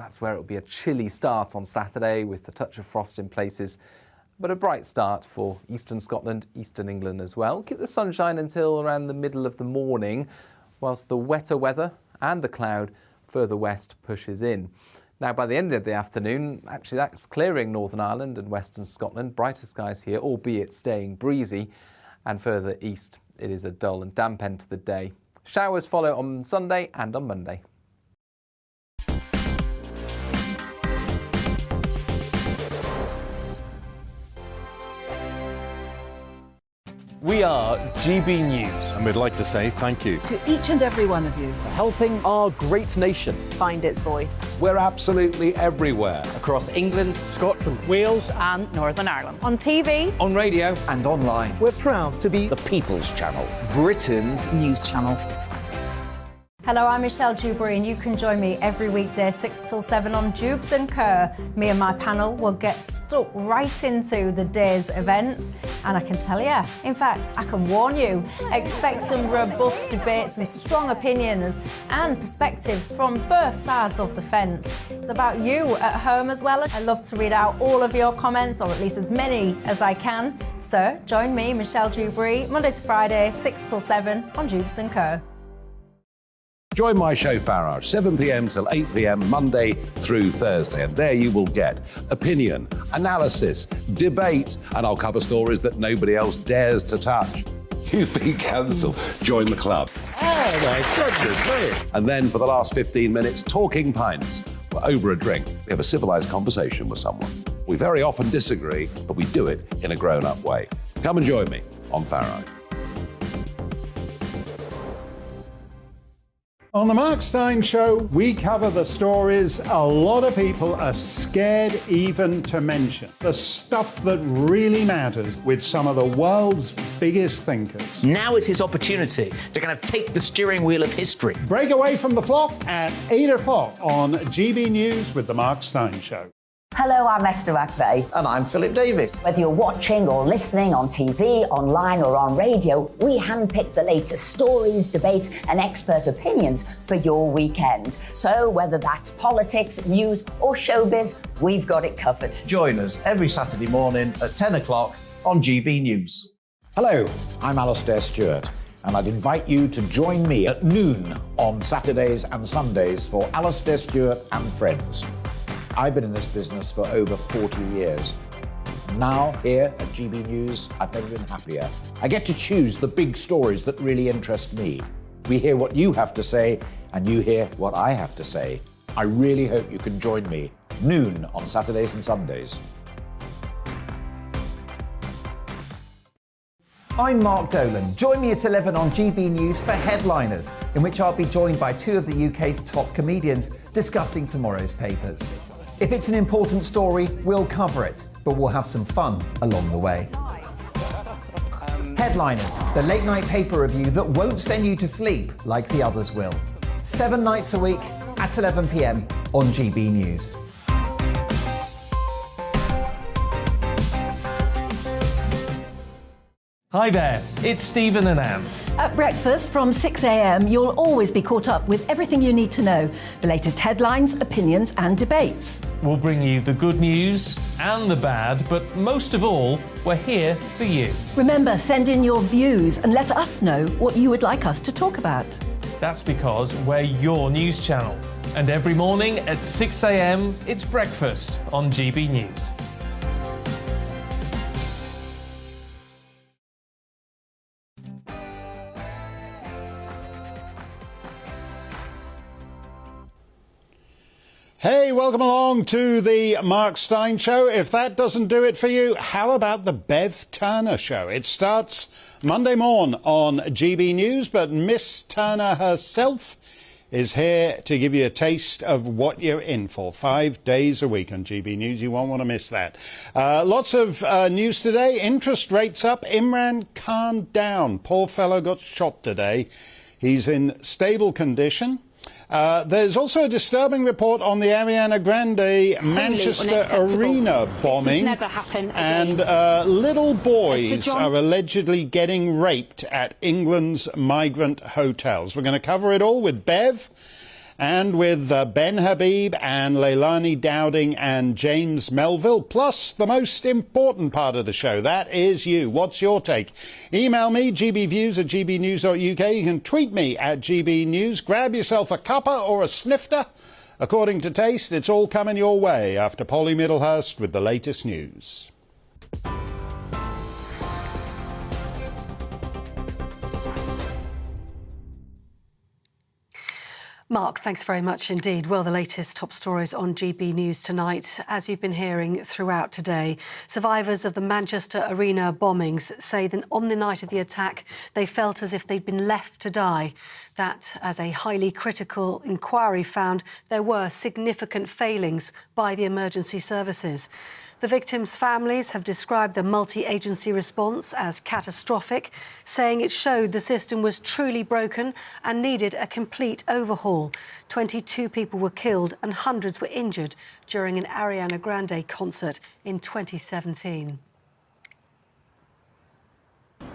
That's where it'll be a chilly start on Saturday with a touch of frost in places, but a bright start for eastern Scotland, eastern England as well. Keep the sunshine until around the middle of the morning, whilst the wetter weather and the cloud further west pushes in. Now, by the end of the afternoon, actually that's clearing Northern Ireland and western Scotland. Brighter skies here, albeit staying breezy. And further east, it is a dull and damp end to the day. Showers follow on Sunday and on Monday. We are GB News. And we'd like to say thank you to each and every one of you for helping our great nation find its voice. We're absolutely everywhere. Across England, Scotland, Wales and Northern Ireland. On TV, on radio and online. We're proud to be the People's Channel, Britain's news channel. Hello, I'm Michelle Dewberry and you can join me every weekday 6 till 7 on Jubes and Kerr. Me and my panel will get stuck right into the day's events, and I can tell you, in fact, I can warn you, expect some robust debates, some strong opinions and perspectives from both sides of the fence. It's about you at home as well. I love to read out all of your comments, or at least as many as I can. So join me, Michelle Dewberry, Monday to Friday, 6 till 7 on Jubes and Kerr. Join my show Farage, 7 p.m. till 8 p.m. Monday through Thursday, and there you will get opinion, analysis, debate, and I'll cover stories that nobody else dares to touch. You've been cancelled. Join the club. Oh my goodness me! And then for the last 15 minutes, talking pints. We're over a drink. We have a civilised conversation with someone. We very often disagree, but we do it in a grown-up way. Come and join me on Farage. On the Mark Steyn Show, we cover the stories a lot of people are scared even to mention. The stuff that really matters with some of the world's biggest thinkers. Now is his opportunity to kind of take the steering wheel of history. Break away from the flop at 8 o'clock on GB News with the Mark Steyn Show. Hello, I'm Esther McVeigh. And I'm Philip Davis. Whether you're watching or listening on TV, online or on radio, we handpick the latest stories, debates and expert opinions for your weekend. So whether that's politics, news or showbiz, we've got it covered. Join us every Saturday morning at 10 o'clock on GB News. Hello, I'm Alastair Stewart, and I'd invite you to join me at noon on Saturdays and Sundays for Alastair Stewart and Friends. I've been in this business for over 40 years. Now, here at GB News, I've never been happier. I get to choose the big stories that really interest me. We hear what you have to say, and you hear what I have to say. I really hope you can join me, noon on Saturdays and Sundays. I'm Mark Dolan. Join me at 11 on GB News for Headliners, in which I'll be joined by two of the UK's top comedians discussing tomorrow's papers. If it's an important story, we'll cover it, but we'll have some fun along the way. Headliners, the late night paper review that won't send you to sleep like the others will. 7 nights a week at 11 p.m. on GB News. Hi there, it's Stephen and Anne. At breakfast from 6 a.m, you'll always be caught up with everything you need to know, the latest headlines, opinions and debates. We'll bring you the good news and the bad, but most of all, we're here for you. Remember, send in your views and let us know what you would like us to talk about. That's because we're your news channel. And every morning at 6 a.m, it's breakfast on GB News. Hey, welcome along to the Mark Steyn Show. If that doesn't do it for you, how about the Bev Turner Show? It starts Monday morn on GB News, but Miss Turner herself is here to give you a taste of what you're in for. 5 days a week on GB News. You won't want to miss that. Lots of news today. Interest rates up. Imran Khan down. Poor fellow got shot today. He's in stable condition. There's also a disturbing report on the Ariana Grande Manchester Arena bombing. This has never happened again. And little boys are allegedly getting raped at England's migrant hotels. We're going to cover it all with Bev. And with Ben Habib and Leilani Dowding and James Melville, plus the most important part of the show, that is you. What's your take? Email me, gbviews@gbnews.uk. You can tweet me at gbnews. Grab yourself a cuppa or a snifter. According to taste, it's all coming your way after Polly Middlehurst with the latest news. Mark, thanks very much indeed. Well, the latest top stories on GB News tonight, as you've been hearing throughout today. Survivors of the Manchester Arena bombings say that on the night of the attack, they felt as if they'd been left to die. That, as a highly critical inquiry found, there were significant failings by the emergency services. The victims' families have described the multi-agency response as catastrophic, saying it showed the system was truly broken and needed a complete overhaul. 22 people were killed and hundreds were injured during an Ariana Grande concert in 2017.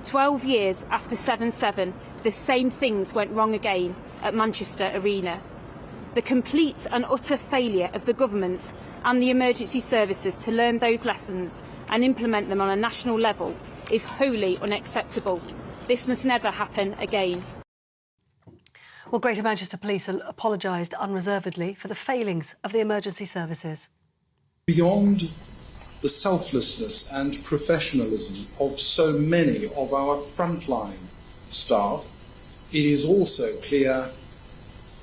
12 years after 7/7, the same things went wrong again at Manchester Arena. The complete and utter failure of the government and the emergency services to learn those lessons and implement them on a national level is wholly unacceptable. This must never happen again. Well, Greater Manchester Police apologised unreservedly for the failings of the emergency services. Beyond the selflessness and professionalism of so many of our frontline staff, it is also clear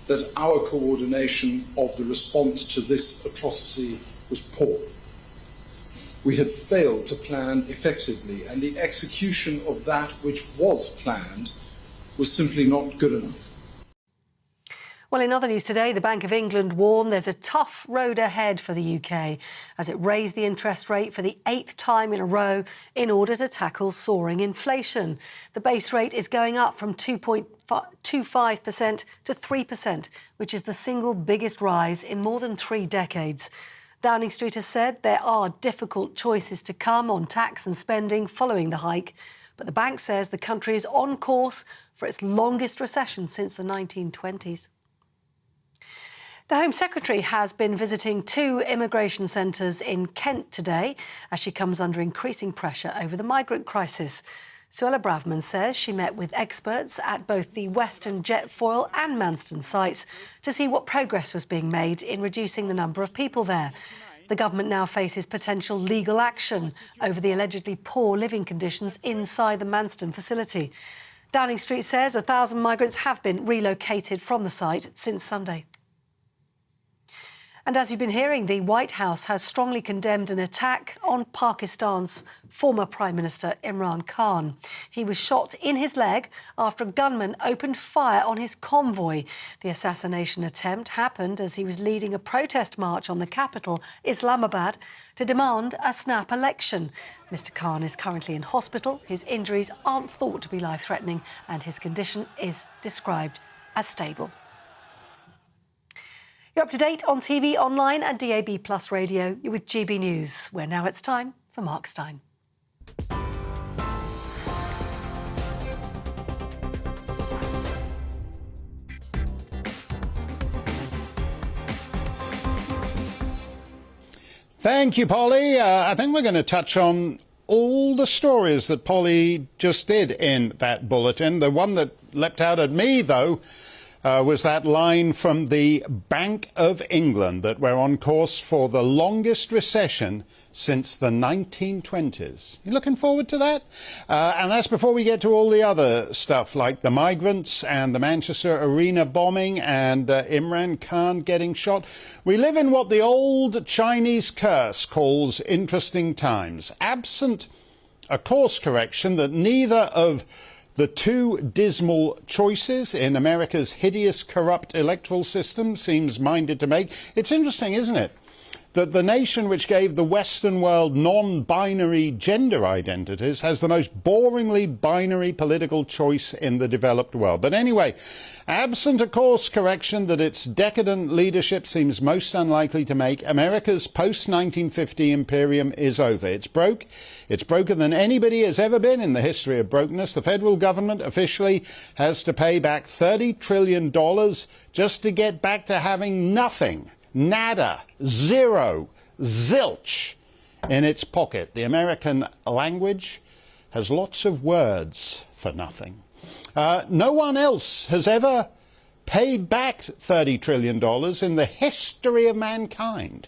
that our coordination of the response to this atrocity was poor. We had failed to plan effectively, and the execution of that which was planned was simply not good enough. Well, in other news today, the Bank of England warned there's a tough road ahead for the UK as it raised the interest rate for the 8th time in a row in order to tackle soaring inflation. The base rate is going up from 2.25% to 3%, which is the single biggest rise in more than 3 decades. Downing Street has said there are difficult choices to come on tax and spending following the hike, but the bank says the country is on course for its longest recession since the 1920s. The Home Secretary has been visiting 2 immigration centres in Kent today as she comes under increasing pressure over the migrant crisis. Suella Braverman says she met with experts at both the Western Jetfoil and Manston sites to see what progress was being made in reducing the number of people there. The government now faces potential legal action over the allegedly poor living conditions inside the Manston facility. Downing Street says 1,000 migrants have been relocated from the site since Sunday. And as you've been hearing, the White House has strongly condemned an attack on Pakistan's former Prime Minister Imran Khan. He was shot in his leg after a gunman opened fire on his convoy. The assassination attempt happened as he was leading a protest march on the capital, Islamabad, to demand a snap election. Mr. Khan is currently in hospital. His injuries aren't thought to be life-threatening and his condition is described as stable. You're up to date on TV, online and DAB+ radio. You're with GB News, where now it's time for Mark Steyn. Thank you, Polly. I think we're going to touch on all the stories that Polly just did in that bulletin. The one that leapt out at me, though, was that line from the Bank of England that we're on course for the longest recession since the 1920s. You looking forward to that? And that's before we get to all the other stuff like the migrants and the Manchester Arena bombing and Imran Khan getting shot. We live in what the old Chinese curse calls interesting times. Absent a course correction that neither of the 2 dismal choices in America's hideous, corrupt electoral system seems minded to make. It's interesting, isn't it? that the nation which gave the Western world non-binary gender identities has the most boringly binary political choice in the developed world. But anyway, absent a course correction that its decadent leadership seems most unlikely to make, America's post-1950 imperium is over. It's broke. It's broker than anybody has ever been in the history of brokenness. The federal government officially has to pay back $30 trillion just to get back to having nothing. Nada, zero, zilch in its pocket. The American language has lots of words for nothing. No one else has ever paid back $30 trillion in the history of mankind.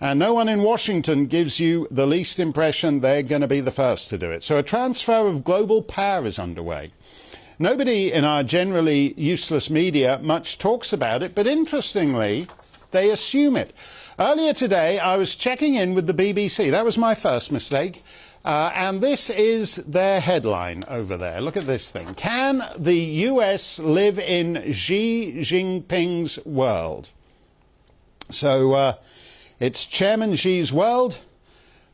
And no one in Washington gives you the least impression they're going to be the first to do it. So a transfer of global power is underway. Nobody in our generally useless media much talks about it, but interestingly, they assume it. Earlier today, I was checking in with the BBC. That was my first mistake. And this is their headline over there. Look at this thing. Can the US live in Xi Jinping's world? So it's Chairman Xi's world.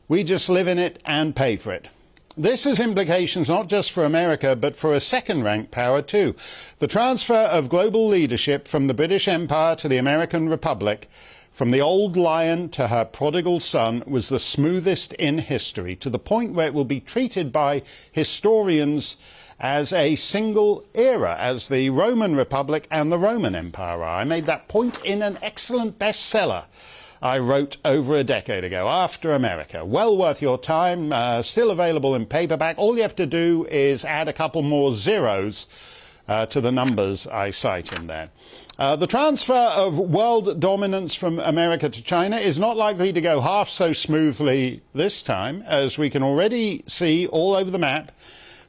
We just live in it and pay for it. This has implications not just for America, but for a second-ranked power too. The transfer of global leadership from the British Empire to the American Republic, from the old lion to her prodigal son, was the smoothest in history, to the point where it will be treated by historians as a single era, as the Roman Republic and the Roman Empire are. I made that point in an excellent bestseller I wrote over a decade ago, After America. Well worth your time, still available in paperback. All you have to do is add a couple more zeros to the numbers I cite in there. The transfer of world dominance from America to China is not likely to go half so smoothly this time, as we can already see all over the map,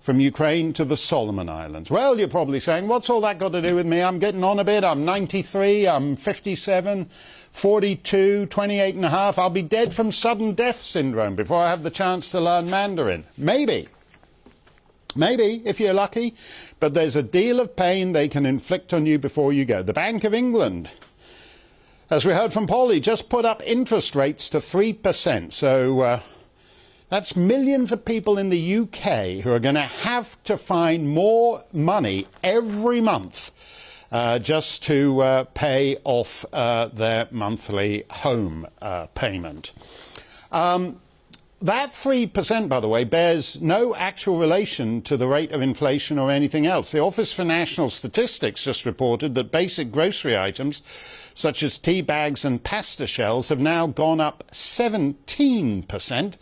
from Ukraine to the Solomon Islands. Well, you're probably saying, what's all that got to do with me? I'm getting on a bit. I'm 93, I'm 57, 42, 28 and a half. I'll be dead from sudden death syndrome before I have the chance to learn Mandarin. Maybe. Maybe, if you're lucky. But there's a deal of pain they can inflict on you before you go. The Bank of England, as we heard from Polly, just put up interest rates to 3%. So that's millions of people in the UK who are going to have to find more money every month just to pay off their monthly home payment. That 3%, by the way, bears no actual relation to the rate of inflation or anything else. The Office for National Statistics just reported that basic grocery items, such as tea bags and pasta shells, have now gone up 17%.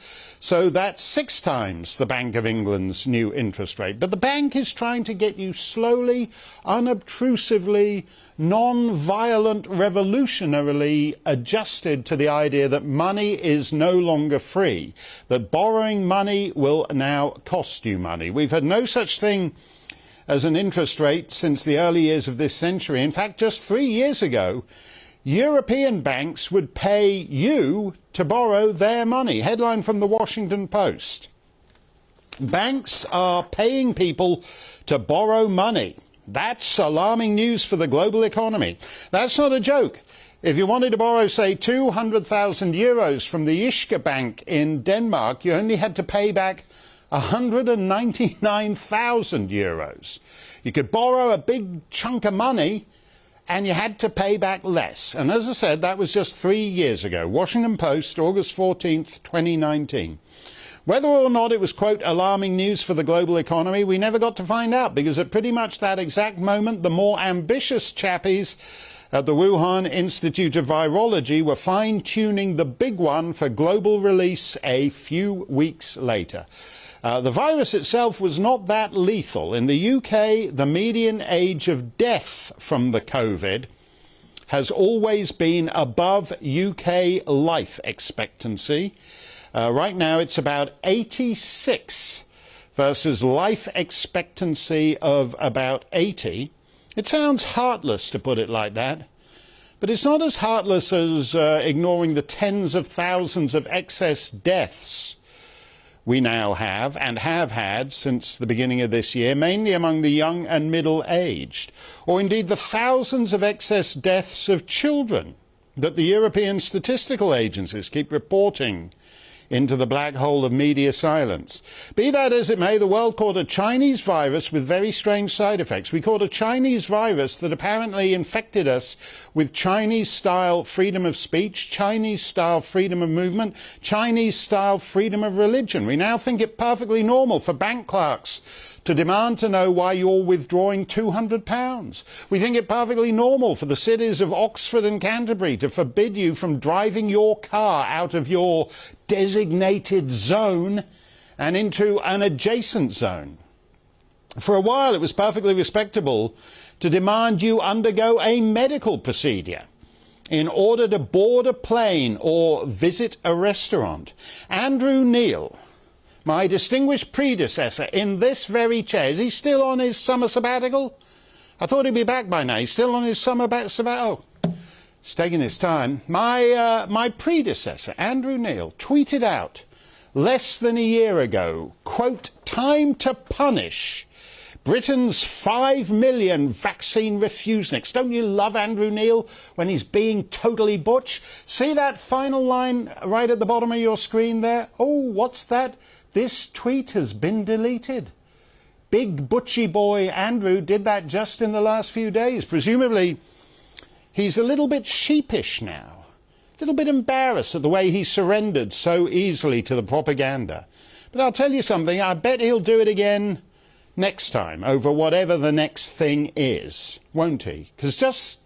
So that's 6 times the Bank of England's new interest rate. But the bank is trying to get you slowly, unobtrusively, non-violent, revolutionarily adjusted to the idea that money is no longer free, that borrowing money will now cost you money. We've had no such thing as an interest rate since the early years of this century. In fact, just 3 years ago, European banks would pay you to borrow their money. Headline from the Washington Post. Banks are paying people to borrow money. That's alarming news for the global economy. That's not a joke. If you wanted to borrow, say, 200,000 euros from the Jyske Bank in Denmark, you only had to pay back 199,000 euros. You could borrow a big chunk of money and you had to pay back less. And as I said, that was just 3 years ago. Washington Post, August 14th, 2019. Whether or not it was, quote, alarming news for the global economy, we never got to find out, because at pretty much that exact moment, the more ambitious chappies at the Wuhan Institute of Virology were fine-tuning the big one for global release a few weeks later. The virus itself was not that lethal. In the UK, the median age of death from the COVID has always been above UK life expectancy. Right now, it's about 86 versus life expectancy of about 80. It sounds heartless to put it like that, but it's not as heartless as ignoring the tens of thousands of excess deaths we now have and have had since the beginning of this year, mainly among the young and middle-aged, or indeed the thousands of excess deaths of children that the European statistical agencies keep reporting into the black hole of media silence. Be that as it may, the world caught a Chinese virus with very strange side effects. We caught a Chinese virus that apparently infected us with Chinese-style freedom of speech, Chinese-style freedom of movement, Chinese-style freedom of religion. We now think it perfectly normal for bank clerks to demand to know why you're withdrawing £200. We think it perfectly normal for the cities of Oxford and Canterbury to forbid you from driving your car out of your designated zone and into an adjacent zone. For a while it was perfectly respectable to demand you undergo a medical procedure in order to board a plane or visit a restaurant. Andrew Neil, my distinguished predecessor in this very chair, is he still on his summer sabbatical? I thought he'd be back by now. He's still on his summer sabbatical. Oh, he's taking his time. My predecessor, Andrew Neil, tweeted out less than a year ago, quote, "Time to punish Britain's 5 million vaccine refuseniks." Don't you love Andrew Neil when he's being totally butch? See that final line right at the bottom of your screen there? Oh, what's that? This tweet has been deleted. Big butchy boy Andrew did that just in the last few days. Presumably, he's a little bit sheepish now, a little bit embarrassed at the way he surrendered so easily to the propaganda. But I'll tell you something, I bet he'll do it again next time over whatever the next thing is, won't he? Because just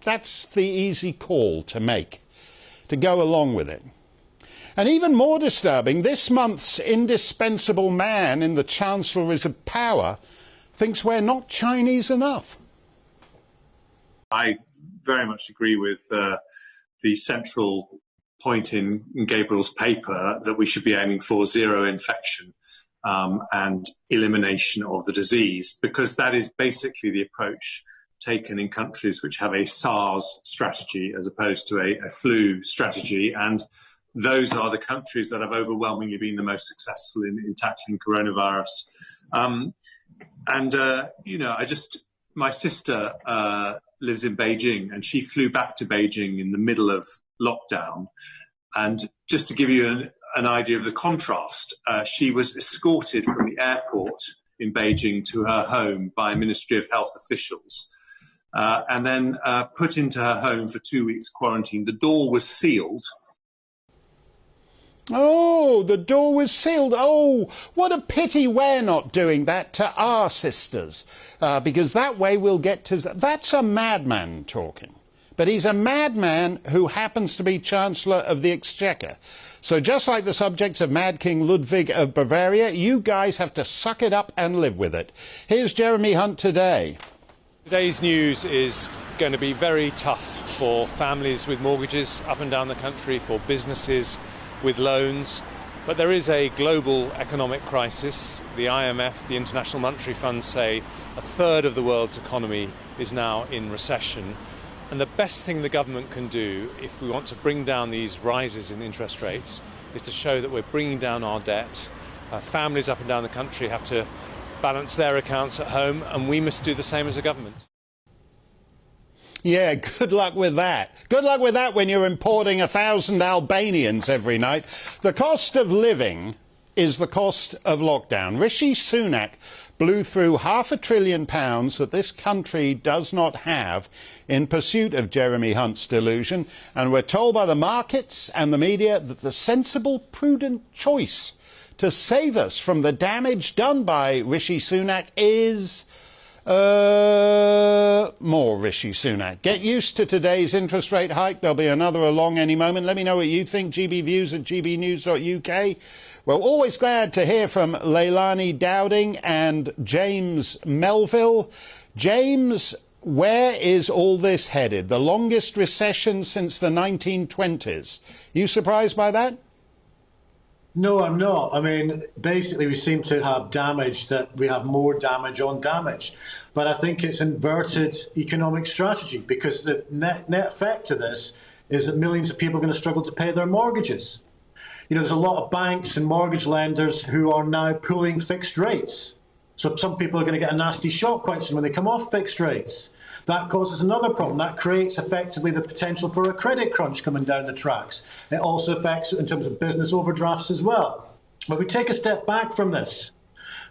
that's the easy call to make, to go along with it. And even more disturbing, this month's indispensable man in the chancelleries of power thinks we're not Chinese enough. I very much agree with the central point in Gabriel's paper that we should be aiming for zero infection and elimination of the disease, because that is basically the approach taken in countries which have a SARS strategy as opposed to a flu strategy. And those are the countries that have overwhelmingly been the most successful in tackling coronavirus. My sister lives in Beijing, and she flew back to Beijing in the middle of lockdown. And just to give you an idea of the contrast, she was escorted from the airport in Beijing to her home by Ministry of Health officials, and then put into her home for 2 weeks quarantine. The door was sealed. Oh, the door was sealed. Oh, what a pity we're not doing that to our sisters, because that way we'll get to... That's a madman talking. But he's a madman who happens to be Chancellor of the Exchequer. So just like the subjects of Mad King Ludwig of Bavaria, you guys have to suck it up and live with it. Here's Jeremy Hunt today. Today's news is going to be very tough for families with mortgages up and down the country, for businesses with loans. But there is a global economic crisis. The IMF, the International Monetary Fund, say a third of the world's economy is now in recession. And the best thing the government can do if we want to bring down these rises in interest rates is to show that we're bringing down our debt. Families up and down the country have to balance their accounts at home, and we must do the same as a government. Yeah, good luck with that. Good luck with that when you're importing 1,000 Albanians every night. The cost of living is the cost of lockdown. Rishi Sunak blew through £500 billion that this country does not have in pursuit of Jeremy Hunt's delusion, and we're told by the markets and the media that the sensible, prudent choice to save us from the damage done by Rishi Sunak is more Rishi Sunak. Get used to today's interest rate hike. There'll be another along any moment. Let me know what you think. GBViews at gbnews.uk. We're always glad to hear from Leilani Dowding and James Melville. James, where is all this headed? The longest recession since the 1920s. You surprised by that? No, I'm not. I mean, basically, we seem to have damage that we have more damage on damage. But I think it's inverted economic strategy, because the net effect of this is that millions of people are going to struggle to pay their mortgages. You know, there's a lot of banks and mortgage lenders who are now pulling fixed rates. So some people are going to get a nasty shock quite soon when they come off fixed rates. That causes another problem. That creates effectively the potential for a credit crunch coming down the tracks. It also affects it in terms of business overdrafts as well. But we take a step back from this.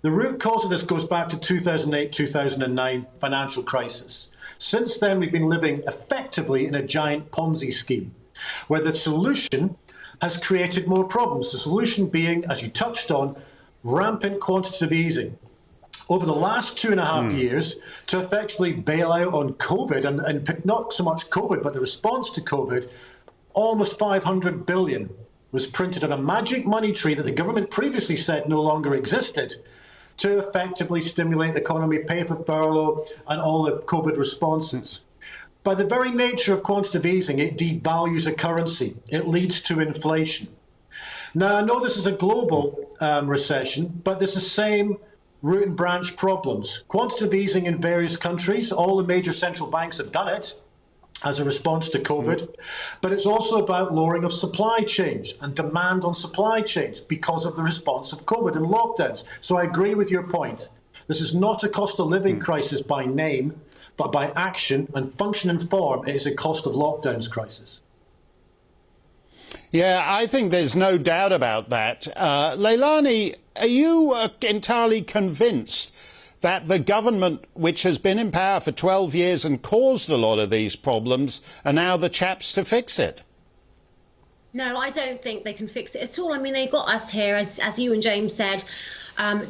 The root cause of this goes back to 2008-2009 financial crisis. Since then, we've been living effectively in a giant Ponzi scheme, where the solution has created more problems. The solution being, as you touched on, rampant quantitative easing. Over the last 2.5 years, to effectively bail out on COVID, and not so much COVID, but the response to COVID, almost 500 billion was printed on a magic money tree that the government previously said no longer existed, to effectively stimulate the economy, pay for furlough and all the COVID responses. By the very nature of quantitative easing, it devalues a currency. It leads to inflation. Now, I know this is a global recession, but there's the same root and branch problems. Quantitative easing in various countries, all the major central banks have done it as a response to COVID, but it's also about lowering of supply chains and demand on supply chains because of the response of COVID and lockdowns. So I agree with your point. This is not a cost of living crisis by name, but by action and function and form, it is a cost of lockdowns crisis. Yeah, I think there's no doubt about that. Leilani, are you entirely convinced that the government, which has been in power for 12 years and caused a lot of these problems, are now the chaps to fix it? No, I don't think they can fix it at all. I mean, they got us here, as you and James said,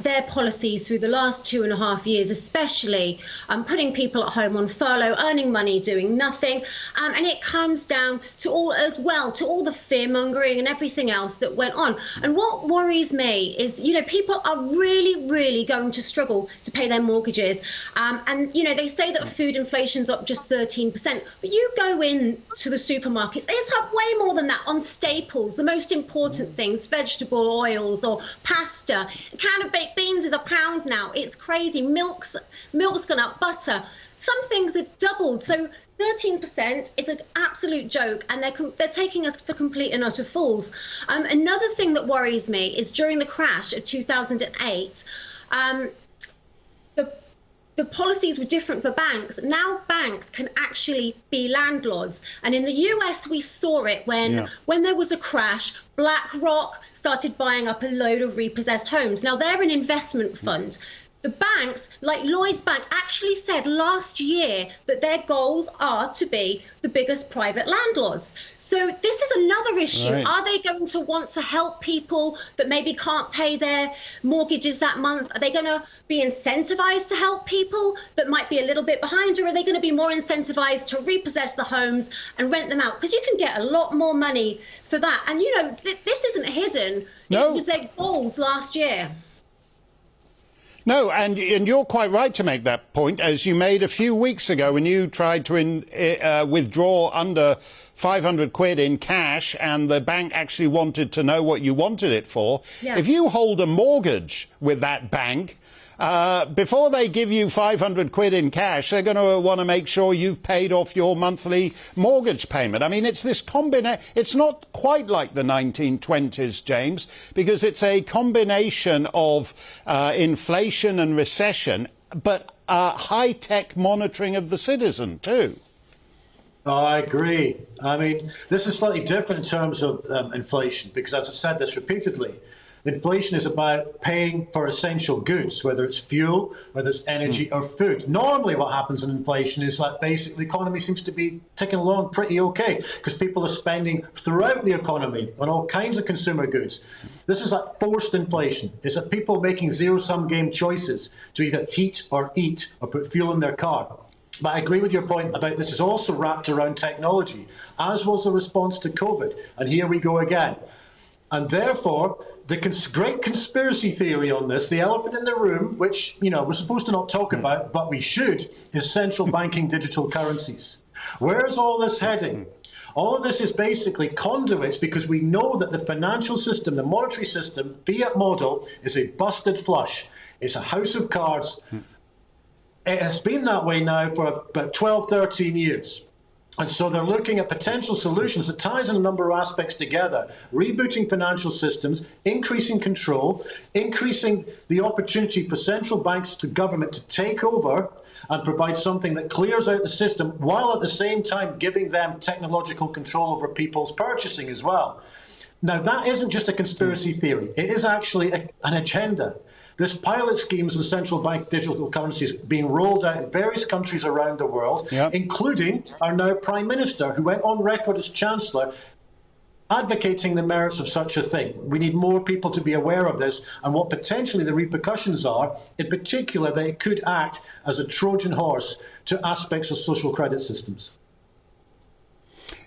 their policies through the last 2.5 years, especially putting people at home on furlough, earning money, doing nothing. And it comes down to all the fear mongering and everything else that went on. And what worries me is, people are really, really going to struggle to pay their mortgages. And, they say that food inflation's up just 13%, but you go in to the supermarkets, it's up way more than that on staples, the most important things, vegetable oils or pasta. A can of baked beans is £1 now. It's crazy. Milk's gone up, butter. Some things have doubled. So 13% is an absolute joke, and they're taking us for complete and utter fools. Another thing that worries me is during the crash of 2008, the policies were different for banks. Now banks can actually be landlords. And in the US, we saw it when there was a crash, BlackRock started buying up a load of repossessed homes. Now, they're an investment fund. The banks, like Lloyds Bank, actually said last year that their goals are to be the biggest private landlords. So this is another issue. Right. Are they going to want to help people that maybe can't pay their mortgages that month? Are they going to be incentivized to help people that might be a little bit behind, or are they going to be more incentivized to repossess the homes and rent them out? Because you can get a lot more money for that. And, this isn't hidden. No. It was their goals last year. No, and you're quite right to make that point, as you made a few weeks ago when you tried to withdraw under 500 quid in cash, and the bank actually wanted to know what you wanted it for. Yeah. If you hold a mortgage with that bank, before they give you 500 quid in cash, they're going to want to make sure you've paid off your monthly mortgage payment. I mean, it's this combination. It's not quite like the 1920s, James, because it's a combination of inflation and recession, but high-tech monitoring of the citizen, too. Oh, I agree. I mean, this is slightly different in terms of inflation, because as I've said this repeatedly, inflation is about paying for essential goods, whether it's fuel, whether it's energy or food. Normally what happens in inflation is that basically the economy seems to be ticking along pretty okay, because people are spending throughout the economy on all kinds of consumer goods. This is like forced inflation. It's that people making zero-sum game choices to either heat or eat or put fuel in their car. But I agree with your point about this is also wrapped around technology, as was the response to COVID. And here we go again. And therefore, the great conspiracy theory on this, the elephant in the room, which we're supposed to not talk about, but we should, is central banking digital currencies. Where is all this heading? All of this is basically conduits, because we know that the financial system, the monetary system, fiat model, is a busted flush. It's a house of cards. It has been that way now for about 12, 13 years. And so they're looking at potential solutions that ties in a number of aspects together, rebooting financial systems, increasing control, increasing the opportunity for central banks to government to take over and provide something that clears out the system, while at the same time giving them technological control over people's purchasing as well. Now, that isn't just a conspiracy theory. It is actually an agenda. This pilot schemes of central bank digital currencies being rolled out in various countries around the world, including our now Prime Minister, who went on record as Chancellor advocating the merits of such a thing. We need more people to be aware of this and what potentially the repercussions are, in particular that it could act as a Trojan horse to aspects of social credit systems.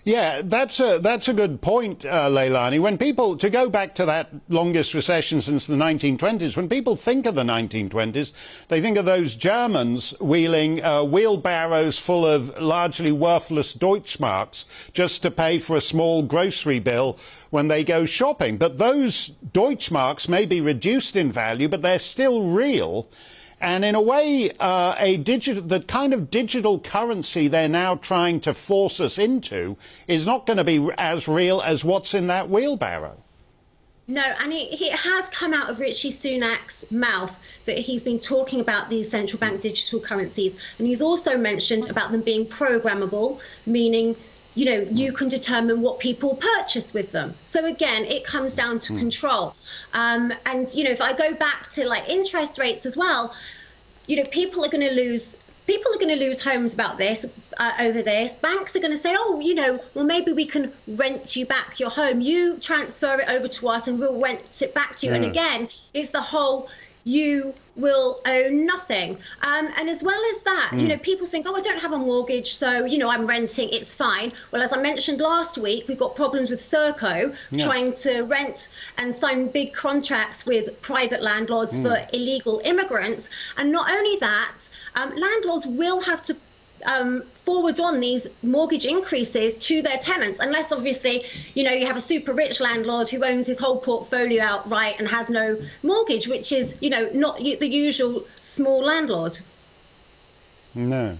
Yeah, that's a good point, Leilani. When people, to go back to that longest recession since the 1920s, when people think of the 1920s, they think of those Germans wheeling wheelbarrows full of largely worthless Deutschmarks just to pay for a small grocery bill when they go shopping. But those Deutschmarks may be reduced in value, but they're still real. And in a way, the kind of digital currency they're now trying to force us into is not going to be as real as what's in that wheelbarrow. No, and it has come out of Rishi Sunak's mouth that he's been talking about these central bank digital currencies. And he's also mentioned about them being programmable, meaning, you know, you can determine what people purchase with them. So again, it comes down to control. And, you know, if I go back to like interest rates as well, you know, people are going to lose homes about this, over this. Banks are going to say, oh, you know, well, maybe we can rent you back your home. You transfer it over to us and we'll rent it back to you. And again, it's the whole, you will own nothing. And as well as that, you know, people think, oh, I don't have a mortgage, so, you know, I'm renting, it's fine. Well, as I mentioned last week, we've got problems with Serco trying to rent and sign big contracts with private landlords for illegal immigrants. And not only that, landlords will have to forward on these mortgage increases to their tenants, unless obviously, you know, you have a super rich landlord who owns his whole portfolio outright and has no mortgage, which is, you know, not the usual small landlord. No,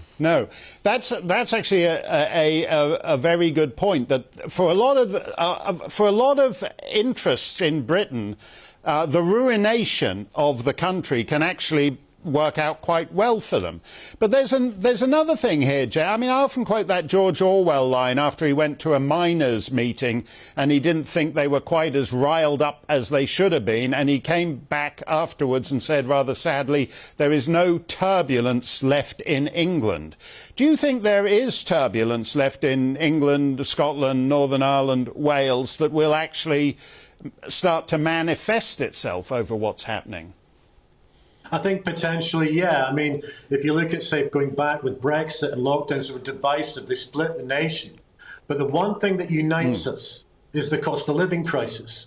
that's actually a very good point. That for a lot of interests in Britain, the ruination of the country can actually work out quite well for them. But there's another thing here, Jay. I mean, I often quote that George Orwell line after he went to a miners' meeting and he didn't think they were quite as riled up as they should have been, and he came back afterwards and said rather sadly, there is no turbulence left in England. Do you think there is turbulence left in England, Scotland, Northern Ireland, Wales that will actually start to manifest itself over what's happening? I think potentially, yeah. I mean, if you look at, say, going back with Brexit and lockdowns that were divisive, they split the nation. But the one thing that unites us is the cost of living crisis.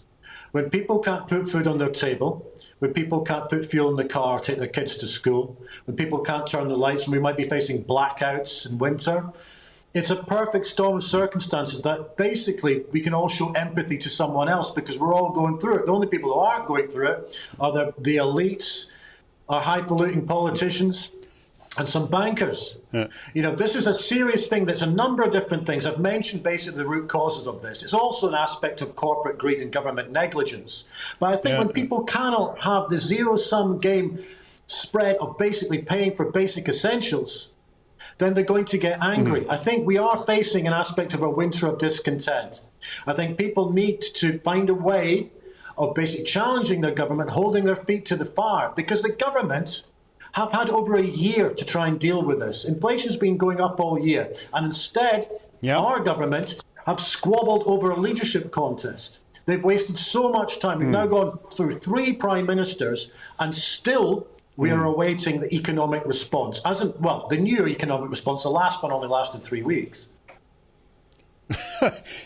When people can't put food on their table, when people can't put fuel in the car, take their kids to school, when people can't turn the lights, and we might be facing blackouts in winter, it's a perfect storm of circumstances that basically we can all show empathy to someone else because we're all going through it. The only people who aren't going through it are the elites, our highfalutin politicians, and some bankers. You know, this is a serious thing. There's a number of different things. I've mentioned basically the root causes of this. It's also an aspect of corporate greed and government negligence. But I think when people cannot have the zero-sum game spread of basically paying for basic essentials, then they're going to get angry. I think we are facing an aspect of a winter of discontent. I think people need to find a way of basically challenging their government, holding their feet to the fire, because the government have had over a year to try and deal with this. Inflation's been going up all year, and instead, our government have squabbled over a leadership contest. They've wasted so much time. We've now gone through 3 prime ministers, and still we are awaiting the economic response. The new economic response. The last one only lasted 3 weeks.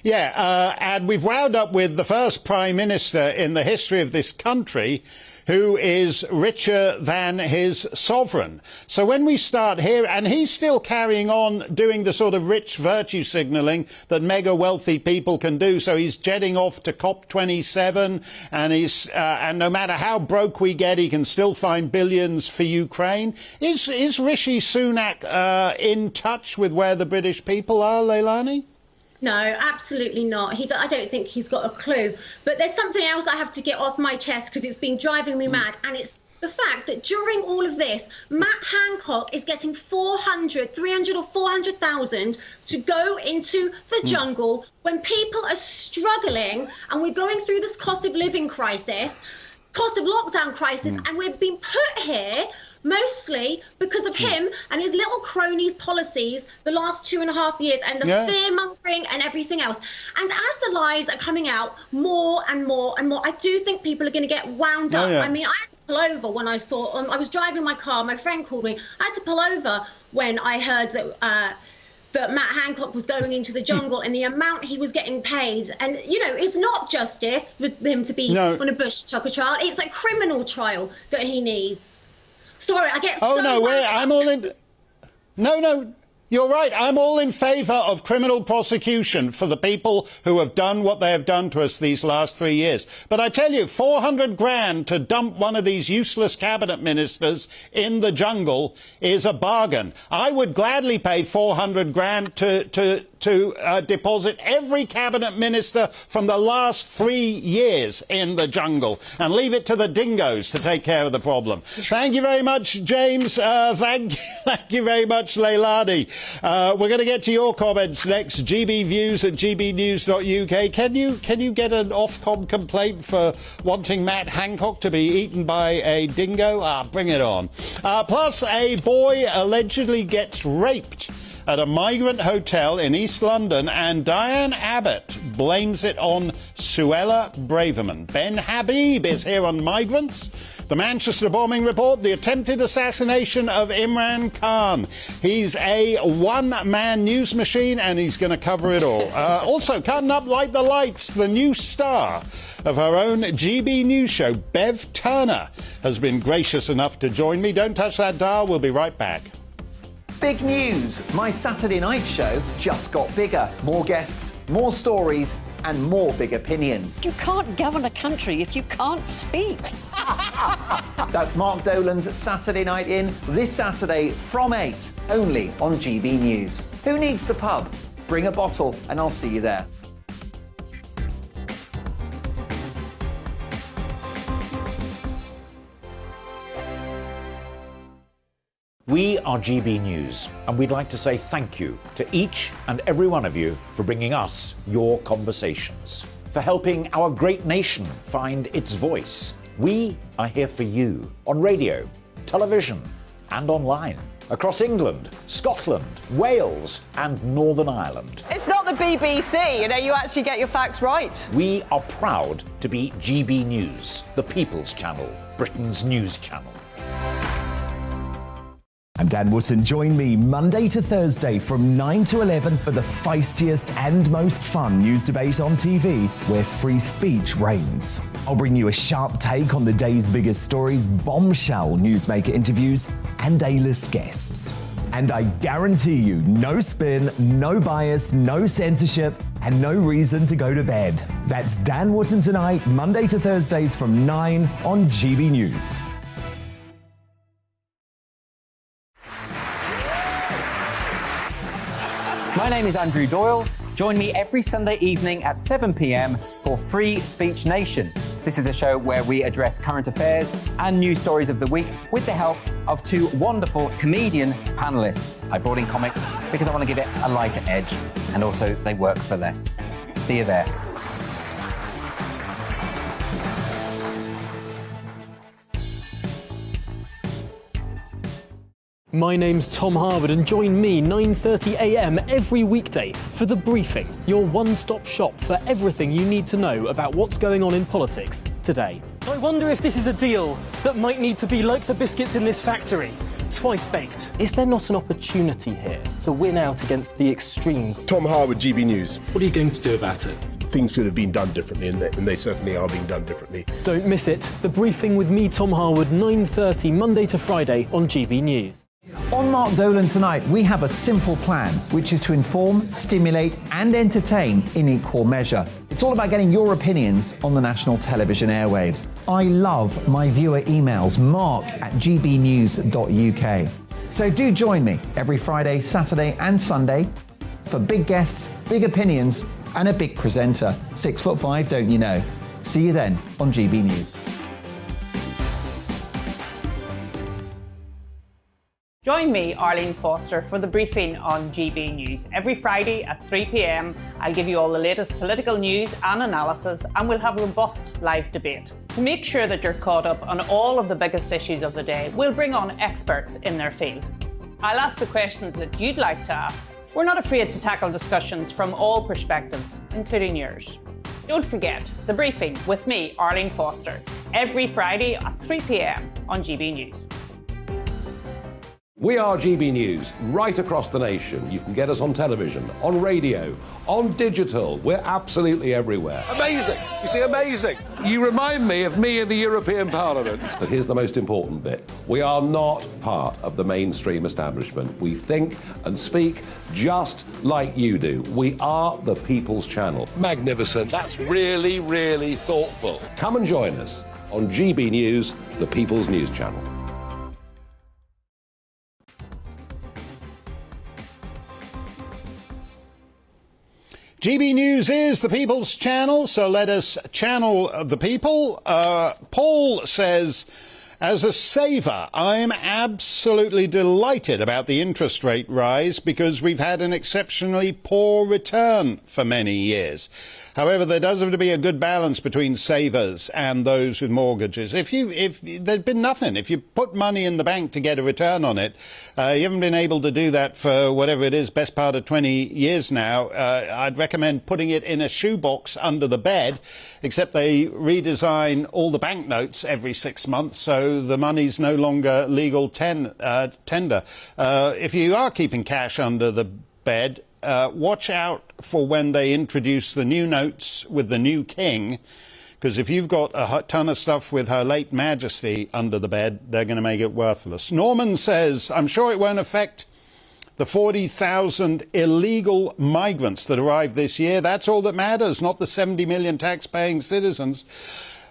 Yeah, and we've wound up with the first Prime Minister in the history of this country who is richer than his sovereign. So when we start here, and he's still carrying on doing the sort of rich virtue signalling that mega wealthy people can do. So he's jetting off to COP27, and and no matter how broke we get, he can still find billions for Ukraine. Is Rishi Sunak in touch with where the British people are, Leilani? No, absolutely not. I don't think he's got a clue. But there's something else I have to get off my chest because it's been driving me mad. And it's the fact that during all of this, Matt Hancock is getting 300 or 400,000 to go into the jungle when people are struggling and we're going through this cost of living crisis, cost of lockdown crisis, and we've been put here mostly because of him and his little cronies' policies the last 2.5 years and the fear-mongering and everything else. And as the lies are coming out more and more and more, I do think people are going to get wound up. I mean, I had to pull over when I saw, I was driving my car, my friend called me, I had to pull over when I heard that that Matt Hancock was going into the jungle and the amount he was getting paid. And, you know, it's not justice for him to be on a bush tucker trial. It's a criminal trial that he needs. Sorry, I get so... I'm all in... No, you're right. I'm all in favour of criminal prosecution for the people who have done what they have done to us these last 3 years. But I tell you, 400 grand to dump one of these useless cabinet ministers in the jungle is a bargain. I would gladly pay 400 grand to deposit every cabinet minister from the last 3 years in the jungle and leave it to the dingoes to take care of the problem. Thank you very much, James. Thank you very much, Leilani. We're going to get to your comments next. gbviews@gbnews.uk. Can you get an Ofcom complaint for wanting Matt Hancock to be eaten by a dingo? Bring it on. Plus, a boy allegedly gets raped at a migrant hotel in East London, and Diane Abbott blames it on Suella Braverman. Ben Habib is here on migrants. The Manchester bombing report, the attempted assassination of Imran Khan. He's a one-man news machine, and he's going to cover it all. Also, cutting up like the lights, the new star of her own GB News show, Bev Turner, has been gracious enough to join me. Don't touch that dial. We'll be right back. Big news! My Saturday night show just got bigger. More guests, more stories, and more big opinions. You can't govern a country if you can't speak. That's Mark Dolan's Saturday Night In, this Saturday from 8, only on GB News. Who needs the pub? Bring a bottle and I'll see you there. We are GB News, and we'd like to say thank you to each and every one of you for bringing us your conversations, for helping our great nation find its voice. We are here for you on radio, television, and online, across England, Scotland, Wales, and Northern Ireland. It's not the BBC, you know, you actually get your facts right. We are proud to be GB News, the People's Channel, Britain's news channel. I'm Dan Wootton. Join me Monday to Thursday from 9 to 11 for the feistiest and most fun news debate on TV, where free speech reigns. I'll bring you a sharp take on the day's biggest stories, bombshell newsmaker interviews, and A-list guests. And I guarantee you, no spin, no bias, no censorship, and no reason to go to bed. That's Dan Wootton Tonight, Monday to Thursdays from 9 on GB News. My name is Andrew Doyle. Join me every Sunday evening at 7 p.m. for Free Speech Nation. This is a show where we address current affairs and news stories of the week with the help of two wonderful comedian panellists. I brought in comics because I want to give it a lighter edge, and also they work for less. See you there. My name's Tom Harwood, and join me 9:30 a.m. every weekday for The Briefing, your one-stop shop for everything you need to know about what's going on in politics today. I wonder if this is a deal that might need to be like the biscuits in this factory. twice baked. Is there not an opportunity here to win out against the extremes? Tom Harwood, GB News. What are you going to do about it? Things should have been done differently, and they certainly are being done differently. Don't miss it. The Briefing with me, Tom Harwood, 9:30 Monday to Friday on GB News. On Mark Dolan tonight, we have a simple plan, which is to inform, stimulate and entertain in equal measure. It's all about getting your opinions on the national television airwaves. I love my viewer emails, mark@gbnews.uk. So do join me every Friday, Saturday and Sunday for big guests, big opinions and a big presenter. 6'5", don't you know? See you then on GB News. Join me, Arlene Foster, for the Briefing on GB News. Every Friday at 3 p.m, I'll give you all the latest political news and analysis, and we'll have robust live debate. To make sure that you're caught up on all of the biggest issues of the day, we'll bring on experts in their field. I'll ask the questions that you'd like to ask. We're not afraid to tackle discussions from all perspectives, including yours. Don't forget, the Briefing with me, Arlene Foster, every Friday at 3 p.m. on GB News. We are GB News, right across the nation. You can get us on television, on radio, on digital. We're absolutely everywhere. Amazing! You see, amazing! You remind me of me in the European Parliament. But here's the most important bit. We are not part of the mainstream establishment. We think and speak just like you do. We are the People's Channel. Magnificent. That's really, really thoughtful. Come and join us on GB News, the People's News Channel. GB News is the People's Channel, so let us channel the people. Paul says, as a saver, I'm absolutely delighted about the interest rate rise because we've had an exceptionally poor return for many years. However, there does have to be a good balance between savers and those with mortgages. If there'd been nothing, if you put money in the bank to get a return on it, you haven't been able to do that for whatever it is, best part of 20 years now, I'd recommend putting it in a shoebox under the bed, except they redesign all the banknotes every 6 months, so the money's no longer legal tender. If you are keeping cash under the bed, watch out for when they introduce the new notes with the new king, because if you've got a ton of stuff with Her Late Majesty under the bed, they're going to make it worthless. Norman says, I'm sure it won't affect the 40,000 illegal migrants that arrived this year. That's all that matters, not the 70 million tax-paying citizens.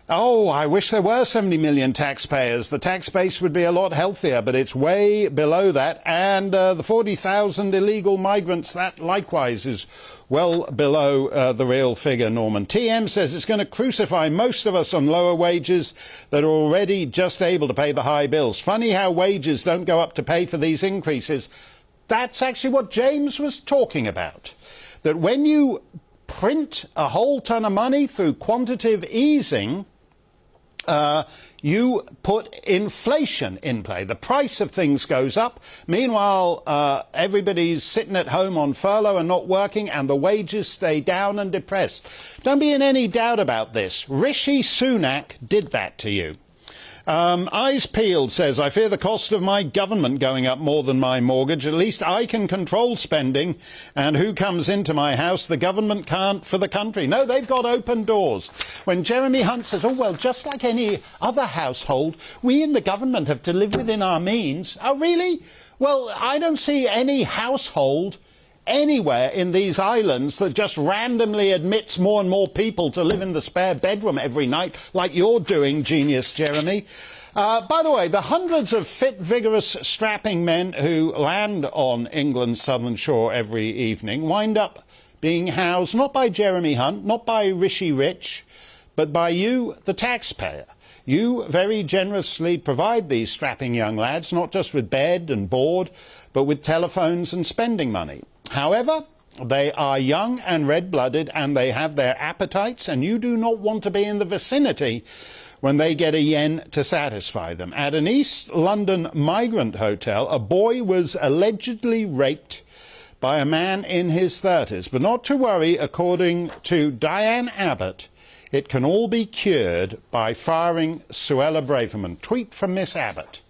Oh, I wish there were 70 million taxpayers. The tax base would be a lot healthier, but it's way below that. And the 40,000 illegal migrants, that likewise is well below the real figure, Norman. TM says it's going to crucify most of us on lower wages that are already just able to pay the high bills. Funny how wages don't go up to pay for these increases. That's actually what James was talking about. That when you print a whole ton of money through quantitative easing, you put inflation in play. The price of things goes up. Meanwhile, everybody's sitting at home on furlough and not working, and the wages stay down and depressed. Don't be in any doubt about this. Rishi Sunak did that to you. Eyes Peeled says, I fear the cost of my government going up more than my mortgage. At least I can control spending, and who comes into my house? The government can't for the country. No, they've got open doors. When Jeremy Hunt says, oh, well, just like any other household, we in the government have to live within our means. Oh, really? Well, I don't see any household anywhere in these islands that just randomly admits more and more people to live in the spare bedroom every night, like you're doing, genius Jeremy. By the way, the hundreds of fit, vigorous, strapping men who land on England's southern shore every evening wind up being housed not by Jeremy Hunt, not by Rishi Rich, but by you, the taxpayer. You very generously provide these strapping young lads, not just with bed and board, but with telephones and spending money. However, they are young and red-blooded, and they have their appetites, and you do not want to be in the vicinity when they get a yen to satisfy them. At an East London migrant hotel, a boy was allegedly raped by a man in his 30s. But not to worry, according to Diane Abbott, it can all be cured by firing Suella Braverman. Tweet from Miss Abbott.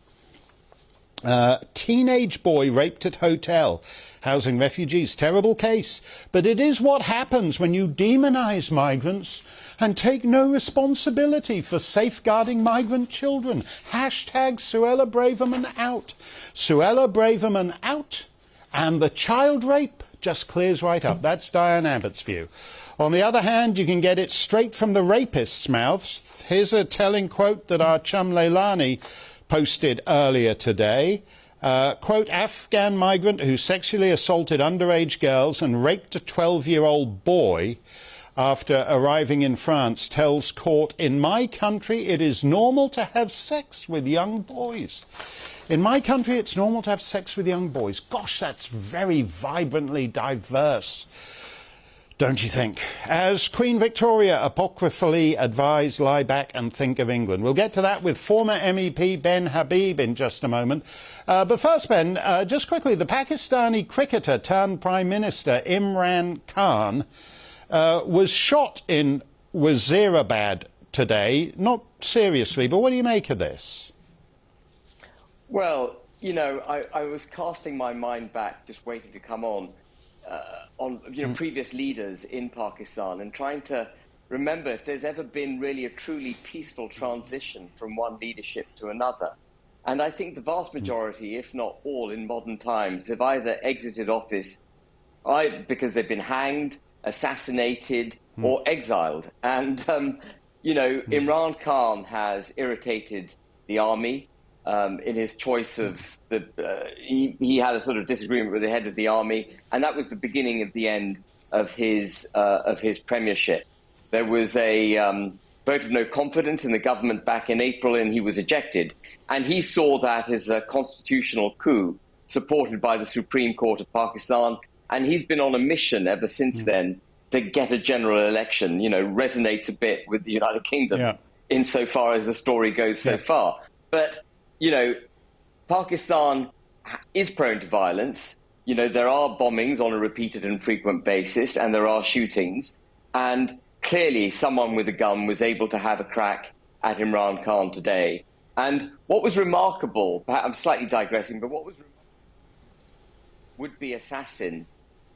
Teenage boy raped at hotel. Housing refugees, terrible case. But it is what happens when you demonise migrants and take no responsibility for safeguarding migrant children. Hashtag Suella Braverman out. Suella Braverman out, and the child rape just clears right up. That's Diane Abbott's view. On the other hand, you can get it straight from the rapist's mouths. Here's a telling quote that our chum Leilani posted earlier today. Quote, Afghan migrant who sexually assaulted underage girls and raped a 12-year-old boy after arriving in France tells court, in my country it is normal to have sex with young boys. In my country it's normal to have sex with young boys. Gosh, that's very vibrantly diverse, don't you think? As Queen Victoria apocryphally advised, lie back and think of England. We'll get to that with former MEP Ben Habib in just a moment. But first, Ben, just quickly, the Pakistani cricketer turned Prime Minister Imran Khan was shot in Wazirabad today. Not seriously, but what do you make of this? Well, you know, I was casting my mind back, just waiting to come on previous leaders in Pakistan and trying to remember if there's ever been really a truly peaceful transition from one leadership to another. And I think the vast majority, if not all, in modern times have either exited office because they've been hanged, assassinated, or exiled. And, Imran Khan has irritated the army. In his choice of he had a sort of disagreement with the head of the army, and that was the beginning of the end of his premiership. There was a vote of no confidence in the government back in April, and he was ejected. And he saw that as a constitutional coup supported by the Supreme Court of Pakistan, and he's been on a mission ever since then to get a general election. You know, resonates a bit with the United Kingdom insofar as the story goes so far, but. You know, Pakistan is prone to violence. You know, there are bombings on a repeated and frequent basis, and there are shootings. And clearly someone with a gun was able to have a crack at Imran Khan today. And what was remarkable, I'm slightly digressing, but what was remarkable, would-be assassin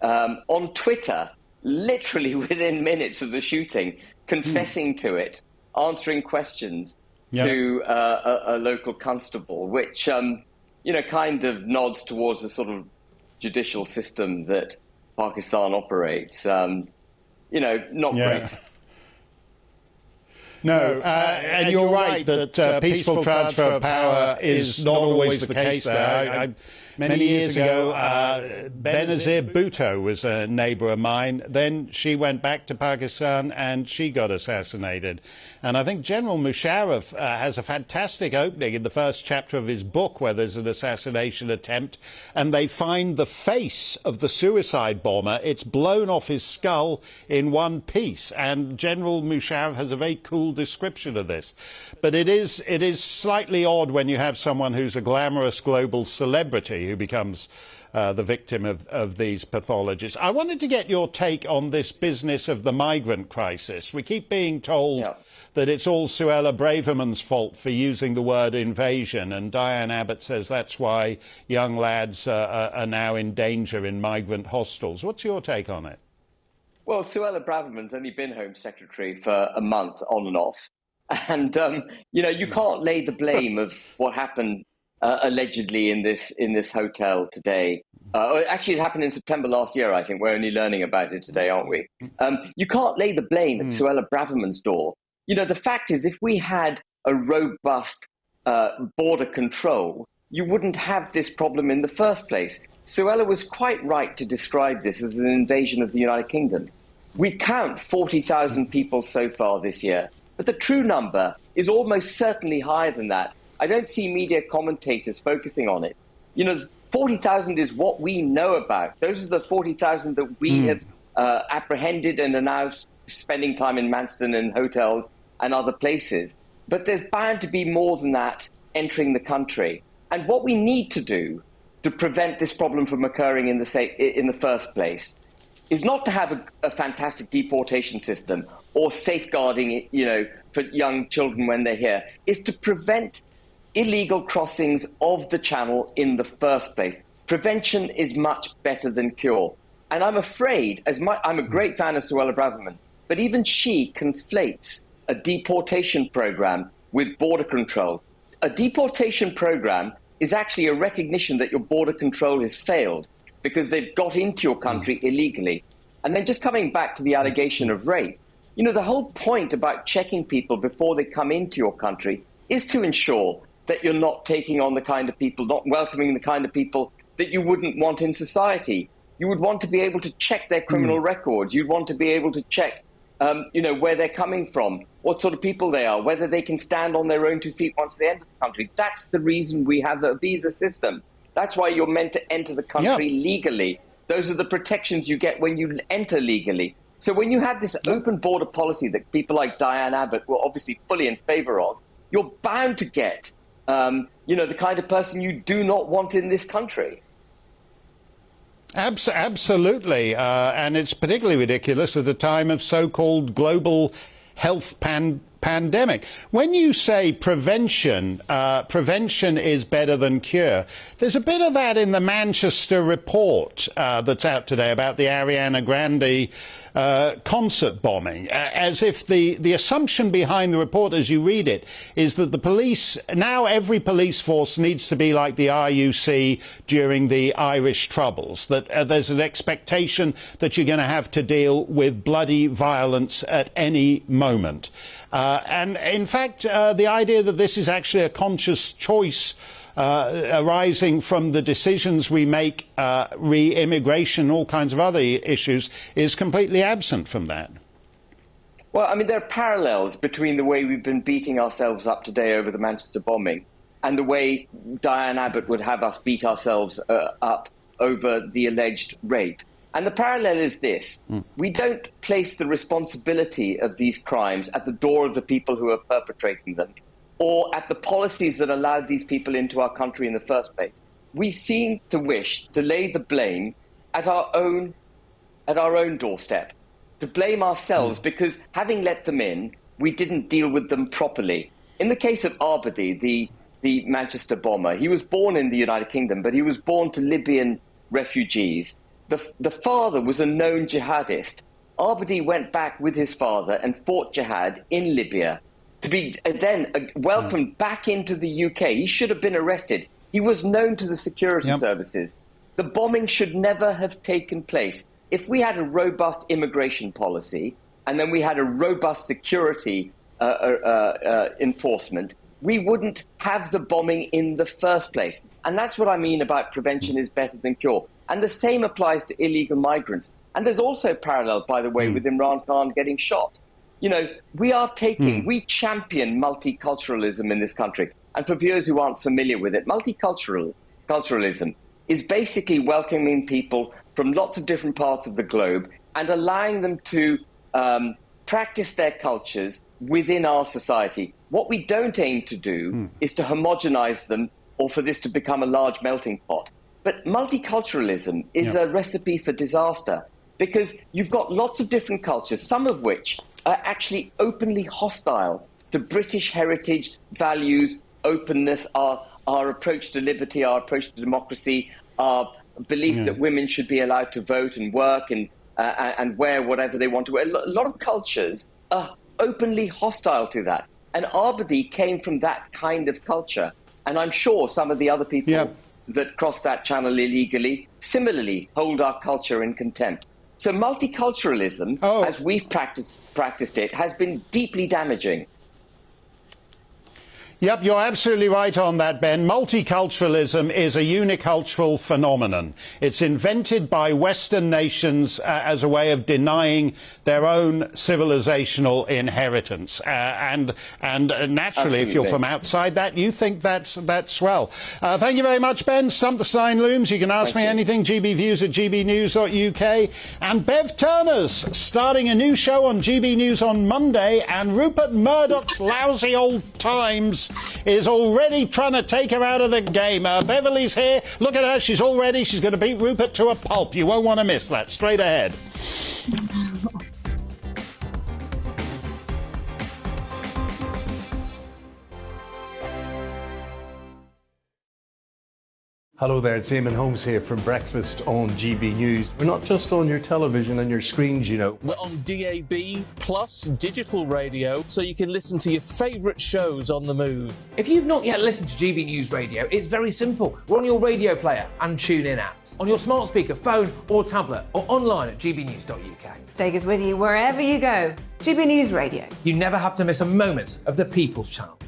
on Twitter, literally within minutes of the shooting, confessing to it, answering questions. To a local constable, which, kind of nods towards the sort of judicial system that Pakistan operates. Not great. No, and you're right that peaceful transfer of power is not always the case there. Many years ago, Benazir Bhutto was a neighbour of mine. Then she went back to Pakistan and she got assassinated. And I think General Musharraf has a fantastic opening in the first chapter of his book where there's an assassination attempt and they find the face of the suicide bomber. It's blown off his skull in one piece. And General Musharraf has a very cool description of this. But it is slightly odd when you have someone who's a glamorous global celebrity who becomes the victim of these pathologies. I wanted to get your take on this business of the migrant crisis. We keep being told that it's all Suella Braverman's fault for using the word invasion, and Diane Abbott says that's why young lads are now in danger in migrant hostels. What's your take on it? Well, Suella Braverman's only been Home Secretary for a month on and off. And, you can't lay the blame of what happened allegedly in this hotel today. Actually, it happened in September last year, I think. We're only learning about it today, aren't we? You can't lay the blame at Suella Braverman's door. You know, the fact is, if we had a robust border control, you wouldn't have this problem in the first place. Suella was quite right to describe this as an invasion of the United Kingdom. We count 40,000 people so far this year, but the true number is almost certainly higher than that. I don't see media commentators focusing on it. You know, 40,000 is what we know about. Those are the 40,000 that we have apprehended and are now spending time in Manston and hotels and other places. But there's bound to be more than that entering the country. And what we need to do to prevent this problem from occurring in the first place is not to have a fantastic deportation system or safeguarding, for young children when they're here, is to prevent illegal crossings of the channel in the first place. Prevention is much better than cure. And I'm afraid, I'm a great fan of Suella Braverman, but even she conflates a deportation program with border control. A deportation program is actually a recognition that your border control has failed because they've got into your country illegally. And then just coming back to the allegation of rape, you know, the whole point about checking people before they come into your country is to ensure that you're not taking on the kind of people, not welcoming the kind of people that you wouldn't want in society. You would want to be able to check their criminal records. You'd want to be able to check, you know, where they're coming from, what sort of people they are, whether they can stand on their own 2 feet once they enter the country. That's the reason we have a visa system. That's why you're meant to enter the country legally. Those are the protections you get when you enter legally. So when you have this open border policy that people like Diane Abbott were obviously fully in favor of, you're bound to get, you know, the kind of person you do not want in this country. Absolutely. And it's particularly ridiculous at a time of so-called global health pandemic. When you say prevention is better than cure, there's a bit of that in the Manchester report that's out today about the Ariana Grande concert bombing, as if the assumption behind the report as you read it is that the police, now every police force needs to be like the RUC during the Irish Troubles, that there's an expectation that you're going to have to deal with bloody violence at any moment. And in fact, the idea that this is actually a conscious choice arising from the decisions we make, re-immigration, all kinds of other issues, is completely absent from that. Well, I mean, there are parallels between the way we've been beating ourselves up today over the Manchester bombing and the way Diane Abbott would have us beat ourselves up over the alleged rape. And the parallel is this. We don't place the responsibility of these crimes at the door of the people who are perpetrating them or at the policies that allowed these people into our country in the first place. We seem to wish to lay the blame at our own doorstep, to blame ourselves because having let them in, we didn't deal with them properly. In the case of Abadi, the Manchester bomber, he was born in the United Kingdom, but he was born to Libyan refugees. The father was a known jihadist. Abadi went back with his father and fought jihad in Libya to be then welcomed back into the UK. He should have been arrested. He was known to the security services. The bombing should never have taken place. If we had a robust immigration policy and then we had a robust security enforcement, we wouldn't have the bombing in the first place. And that's what I mean about prevention is better than cure. And the same applies to illegal migrants. And there's also a parallel, by the way, with Imran Khan getting shot. You know, we champion multiculturalism in this country. And for viewers who aren't familiar with it, multiculturalism is basically welcoming people from lots of different parts of the globe and allowing them to practice their cultures within our society. What we don't aim to do is to homogenize them or for this to become a large melting pot. But multiculturalism is a recipe for disaster because you've got lots of different cultures, some of which are actually openly hostile to British heritage, values, openness, our approach to liberty, our approach to democracy, our belief that women should be allowed to vote and work and wear whatever they want to wear. A lot of cultures are openly hostile to that. And Abadi came from that kind of culture. And I'm sure some of the other people that cross that channel illegally similarly hold our culture in contempt. So multiculturalism, as we've practiced it, has been deeply damaging. Yep, you're absolutely right on that, Ben. Multiculturalism is a unicultural phenomenon. It's invented by Western nations as a way of denying their own civilizational inheritance. And naturally, Absolutely. If you're from outside that, you think that's swell. Thank you very much, Ben. Stump the Sign looms. You can ask me anything, gbviews@gbnews.uk. And Bev Turner's starting a new show on GB News on Monday, and Rupert Murdoch's lousy old Times is already trying to take her out of the game. Beverly's here. Look at her. She's all ready. She's going to beat Rupert to a pulp. You won't want to miss that. Straight ahead. Hello there, it's Eamon Holmes here from Breakfast on GB News. We're not just on your television and your screens, you know. We're on DAB plus digital radio, so you can listen to your favourite shows on the move. If you've not yet listened to GB News Radio, it's very simple. We're on your radio player and tune-in apps, on your smart speaker, phone or tablet, or online at gbnews.uk. Take us with you wherever you go. GB News Radio. You never have to miss a moment of the People's Channel.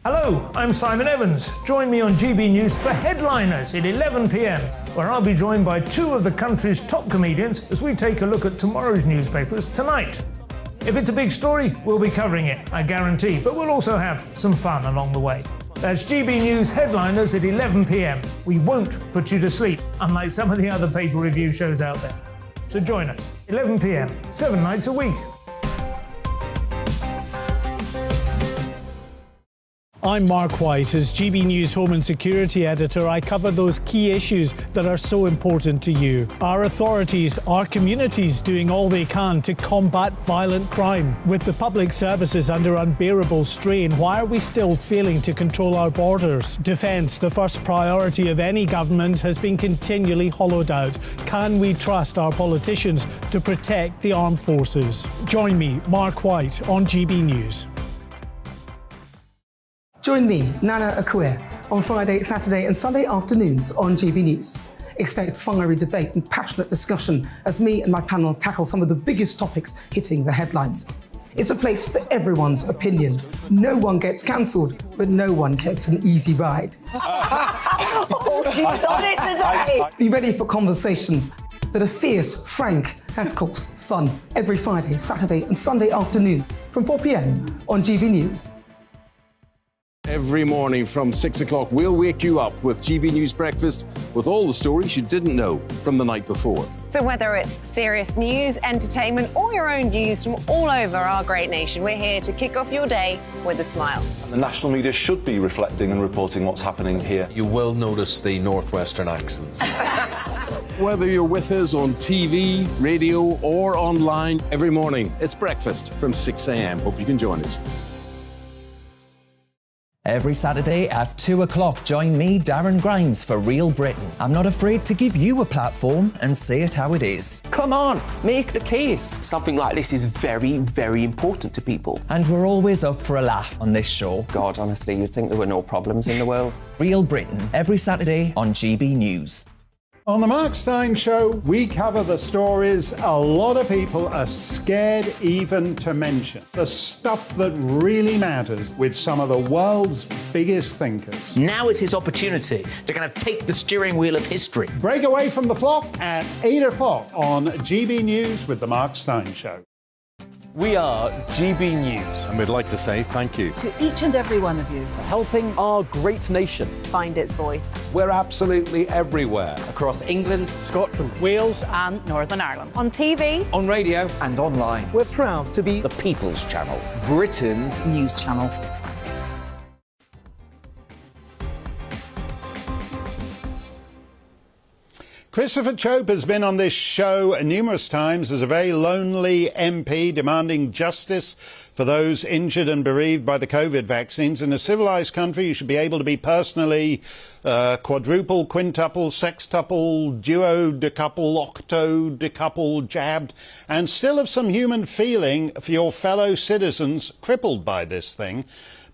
Hello, I'm Simon Evans. Join me on GB News for Headliners at 11 p.m, where I'll be joined by two of the country's top comedians as we take a look at tomorrow's newspapers tonight. If it's a big story, we'll be covering it, I guarantee, but we'll also have some fun along the way. That's GB News Headliners at 11 p.m. We won't put you to sleep, unlike some of the other paper review shows out there. So join us, 11 p.m, 7 nights a week. I'm Mark White. As GB News Home and Security Editor, I cover those key issues that are so important to you. Our authorities, our communities doing all they can to combat violent crime. With the public services under unbearable strain, why are we still failing to control our borders? Defence, the first priority of any government, has been continually hollowed out. Can we trust our politicians to protect the armed forces? Join me, Mark White, on GB News. Join me, Nana Akue, on Friday, Saturday and Sunday afternoons on GB News. Expect fiery debate and passionate discussion as me and my panel tackle some of the biggest topics hitting the headlines. It's a place for everyone's opinion. No one gets cancelled, but no one gets an easy ride. Oh, she's on it today. Be ready for conversations that are fierce, frank, and of course, fun. Every Friday, Saturday and Sunday afternoon from 4 p.m. on GB News. Every morning from 6 o'clock, we'll wake you up with GB News Breakfast with all the stories you didn't know from the night before. So whether it's serious news, entertainment, or your own views from all over our great nation, we're here to kick off your day with a smile. And the national media should be reflecting and reporting what's happening here. You will notice the northwestern accents. Whether you're with us on TV, radio, or online, every morning, it's breakfast from 6 a.m. Hope you can join us. Every Saturday at 2 o'clock, join me, Darren Grimes, for Real Britain. I'm not afraid to give you a platform and say it how it is. Come on, make the case. Something like this is very, very important to people. And we're always up for a laugh on this show. God, honestly, you'd think there were no problems in the world. Real Britain, every Saturday on GB News. On the Mark Steyn Show, we cover the stories a lot of people are scared even to mention. The stuff that really matters with some of the world's biggest thinkers. Now is his opportunity to kind of take the steering wheel of history. Break away from the flop at 8 o'clock on GB News with the Mark Steyn Show. We are GB News. And we'd like to say thank you To each and every one of you. For helping our great nation Find its voice. We're absolutely everywhere. Across England, Scotland, Wales and Northern Ireland. On TV, on radio and online. we're proud to be The People's Channel. Britain's news channel. Christopher Chope has been on this show numerous times as a very lonely MP demanding justice for those injured and bereaved by the COVID vaccines. In a civilised country, you should be able to be personally quadruple, quintuple, sextuple, duo, decuple, octo, decuple, jabbed, and still have some human feeling for your fellow citizens crippled by this thing.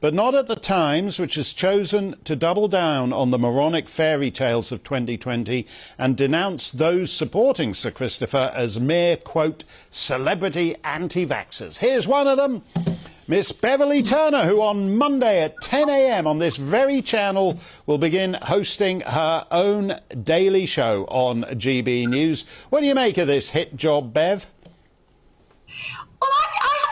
But not at the Times, which has chosen to double down on the moronic fairy tales of 2020 and denounce those supporting Sir Christopher as mere, quote, celebrity anti-vaxxers. Here's one of them, Miss Beverly Turner, who on Monday at 10 a.m. on this very channel will begin hosting her own daily show on GB News. What do you make of this hit job, Bev? Well,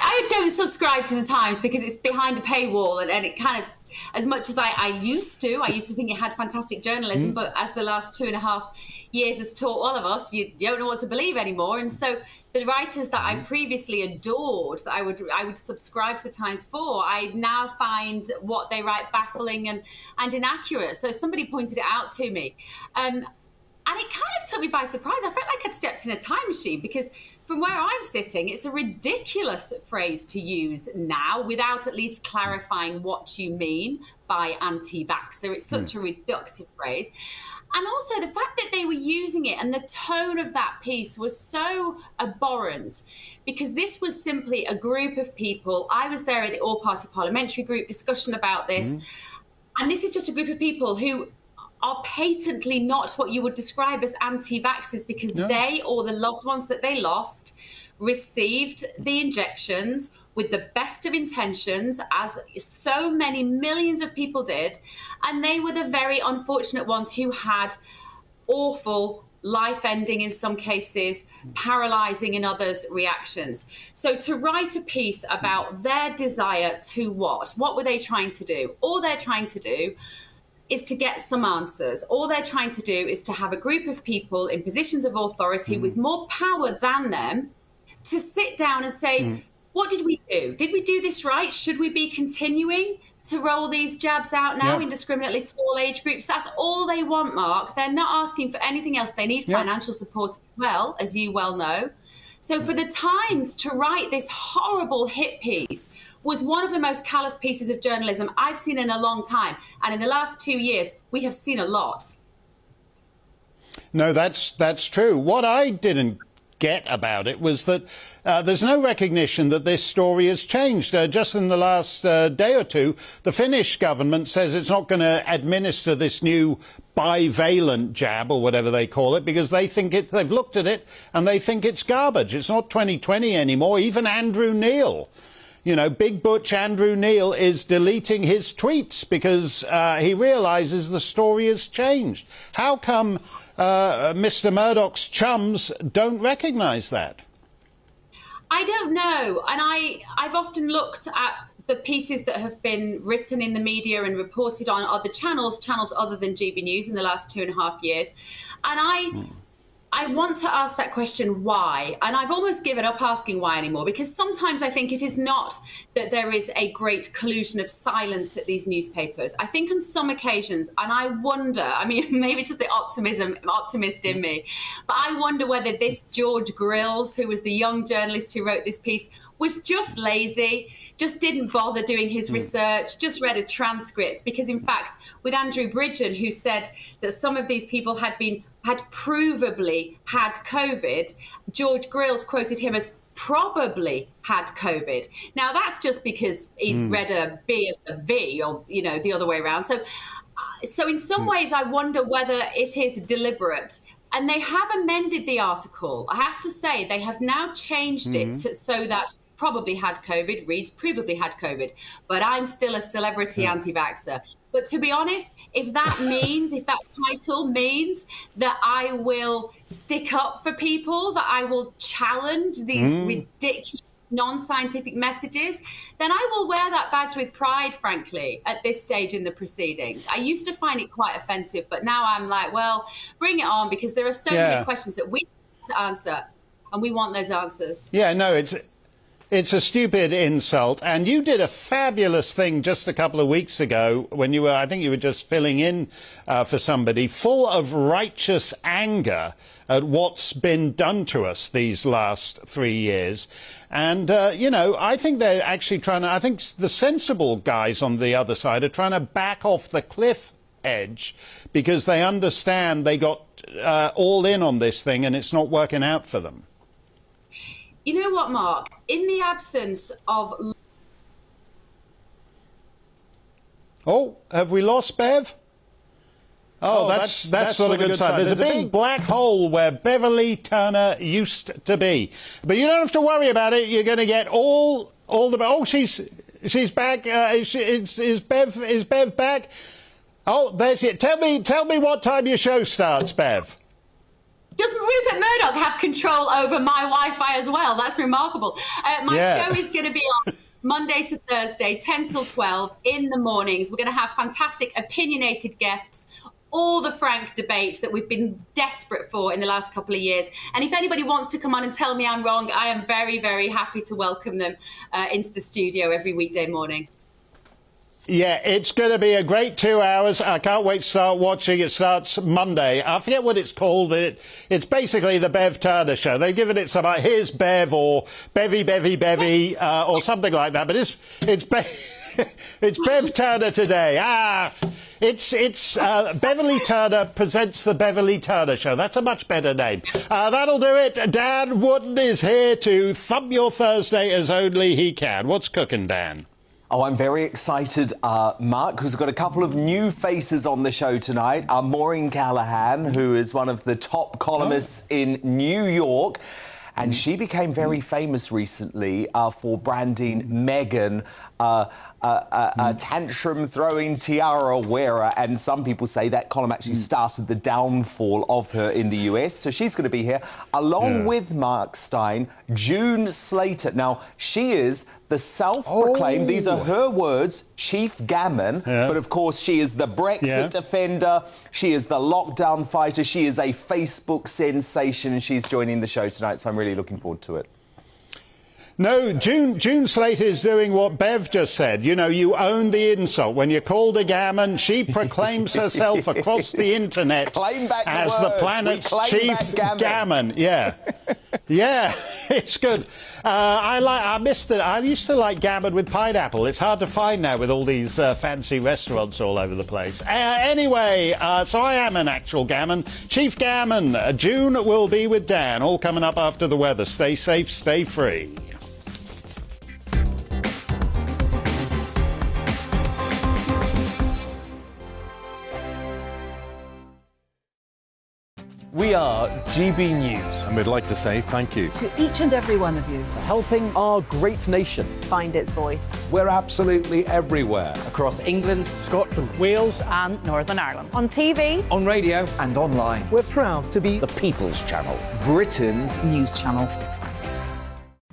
I don't subscribe to the Times because it's behind a paywall and it kind of, as much as I used to think it had fantastic journalism, but as the last 2.5 years has taught all of us, you don't know what to believe anymore. And so the writers that I previously adored, that I would subscribe to the Times for, I now find what they write baffling and inaccurate. So somebody pointed it out to me. And it kind of took me by surprise. I felt like I'd stepped in a time machine because from where I'm sitting, it's a ridiculous phrase to use now without at least clarifying what you mean by anti-vaxxer. It's such a reductive phrase. And also the fact that they were using it and the tone of that piece was so abhorrent, because this was simply a group of people. I was there at the all-party parliamentary group discussion about this. And this is just a group of people who are patently not what you would describe as anti-vaxxers, because they or the loved ones that they lost received the injections with the best of intentions, as so many millions of people did. And they were the very unfortunate ones who had awful, life-ending in some cases, paralysing in others reactions. So to write a piece about their desire to what were they trying to do? All they're trying to do is to get some answers. All they're trying to do is to have a group of people in positions of authority with more power than them to sit down and say, what did we do? Did we do this right? Should we be continuing to roll these jabs out now indiscriminately to all age groups? That's all they want, Mark. They're not asking for anything else. They need financial support as well, as you well know. So for the Times to write this horrible hit piece was one of the most callous pieces of journalism I've seen in a long time. And in the last 2 years, we have seen a lot. No, that's true. What I didn't get about it was that there's no recognition that this story has changed. Just in the last day or two, the Finnish government says it's not going to administer this new bivalent jab, or whatever they call it, because they think they've looked at it and they think it's garbage. It's not 2020 anymore. Even Andrew Neil, you know, Big Butch Andrew Neil, is deleting his tweets because he realises the story has changed. How come Mr. Murdoch's chums don't recognise that? I don't know. And I've often looked at the pieces that have been written in the media and reported on other channels other than GB News in the last 2.5 years. And I want to ask that question, why? And I've almost given up asking why anymore, because sometimes I think it is not that there is a great collusion of silence at these newspapers. I think on some occasions, and I wonder, I mean, maybe it's just the optimist in me, but I wonder whether this George Grills, who was the young journalist who wrote this piece, was just lazy, just didn't bother doing his research, just read a transcript. Because in fact, with Andrew Bridgen, who said that some of these people had provably had COVID, George Grills quoted him as probably had COVID. Now that's just because he's read a B as a V, or, you know, the other way around. So in some ways, I wonder whether it is deliberate. And they have amended the article. I have to say, they have now changed it so that probably had COVID reads provably had COVID, but I'm still a celebrity anti-vaxxer. But to be honest, if that means, if that title means that I will stick up for people, that I will challenge these ridiculous non-scientific messages, then I will wear that badge with pride, frankly, at this stage in the proceedings. I used to find it quite offensive, but now I'm like, well, bring it on, because there are so many questions that we have to answer, and we want those answers. Yeah, no, it's a stupid insult. And you did a fabulous thing just a couple of weeks ago when you were, I think you were just filling in for somebody, full of righteous anger at what's been done to us these last 3 years. And, you know, I think they're actually I think the sensible guys on the other side are trying to back off the cliff edge because they understand they got all in on this thing and it's not working out for them. You know what, Mark? In the absence of... Oh, have we lost Bev? Oh, that's not a good sign. There's a big black hole where Beverly Turner used to be. But you don't have to worry about it. You're going to get all the... Oh, she's back. Is Bev back? Oh, there's it. Tell me what time your show starts, Bev. Does Rupert Murdoch have control over my Wi-Fi as well? That's remarkable. My show is going to be on Monday to Thursday, 10 till 12 in the mornings. We're going to have fantastic opinionated guests, all the frank debate that we've been desperate for in the last couple of years. And if anybody wants to come on and tell me I'm wrong, I am very, very happy to welcome them into the studio every weekday morning. Yeah, it's going to be a great 2 hours. I can't wait to start watching. It starts Monday. I forget what it's called. It's basically the Bev Turner show. They've given it some, here's Bev or Bevy, or something like that. But it's Bev Turner today. It's Beverly Turner presents the Beverly Turner Show. That's a much better name. That'll do it. Dan Wootton is here to thump your Thursday as only he can. What's cooking, Dan? Oh, I'm very excited, Mark, because we've got a couple of new faces on the show tonight. Maureen Callahan, who is one of the top columnists in New York. And she became very famous recently for branding Meghan a tantrum-throwing tiara wearer, and some people say that column actually started the downfall of her in the US. So she's going to be here, along with Mark Steyn, June Slater. Now, she is the self-proclaimed, these are her words, Chief Gammon, but of course she is the Brexit defender, she is the lockdown fighter, she is a Facebook sensation, and she's joining the show tonight, so I'm really looking forward to it. No, June Slater is doing what Bev just said. You know, you own the insult. When you're called a gammon, she proclaims herself across the internet as the planet's chief gammon. Yeah. Yeah, it's good. I missed it. I used to like gammon with pineapple. It's hard to find now with all these fancy restaurants all over the place. Anyway, so I am an actual gammon. Chief Gammon. June will be with Dan. All coming up after the weather. Stay safe, stay free. We are GB News. And we'd like to say thank you To each and every one of you. for helping our great nation Find its voice. We're absolutely everywhere. across England, Scotland, Wales and Northern Ireland. On TV, On radio, And online. We're proud to be The People's Channel. Britain's news channel.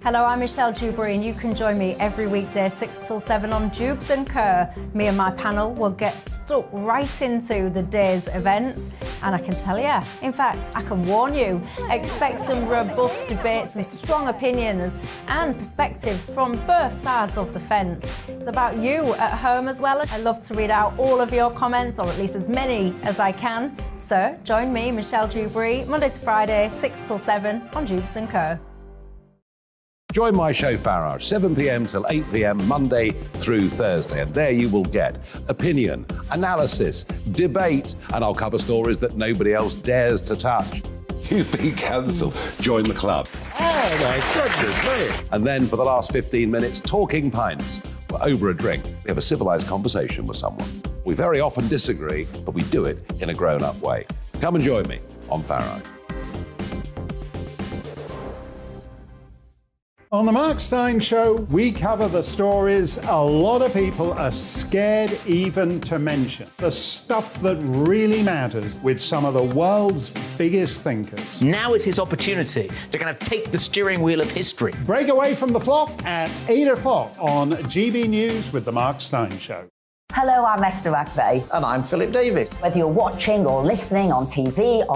Hello, I'm Michelle Dewberry, and you can join me every weekday 6 till 7 on Jubes and Kerr. Me and my panel will get stuck right into the day's events, and I can tell you, in fact, I can warn you, expect some robust debate, some strong opinions and perspectives from both sides of the fence. It's about you at home as well. I love to read out all of your comments, or at least as many as I can. So join me, Michelle Dewberry, Monday to Friday, 6 till 7 on Jubes and Kerr. Join my show Farage, 7 p.m. till 8 p.m. Monday through Thursday, and there you will get opinion, analysis, debate, and I'll cover stories that nobody else dares to touch. You've been cancelled. Join the club. Oh my goodness me! And then for the last 15 minutes, talking pints. We're over a drink. We have a civilised conversation with someone. We very often disagree, but we do it in a grown-up way. Come and join me on Farage. On the Mark Steyn Show, we cover the stories a lot of people are scared even to mention. The stuff that really matters with some of the world's biggest thinkers. Now is his opportunity to kind of take the steering wheel of history. Break away from the flop at 8 o'clock on GB News with the Mark Steyn Show. Hello, I'm Esther McVeigh. And I'm Philip Davis. Whether you're watching or listening on TV, on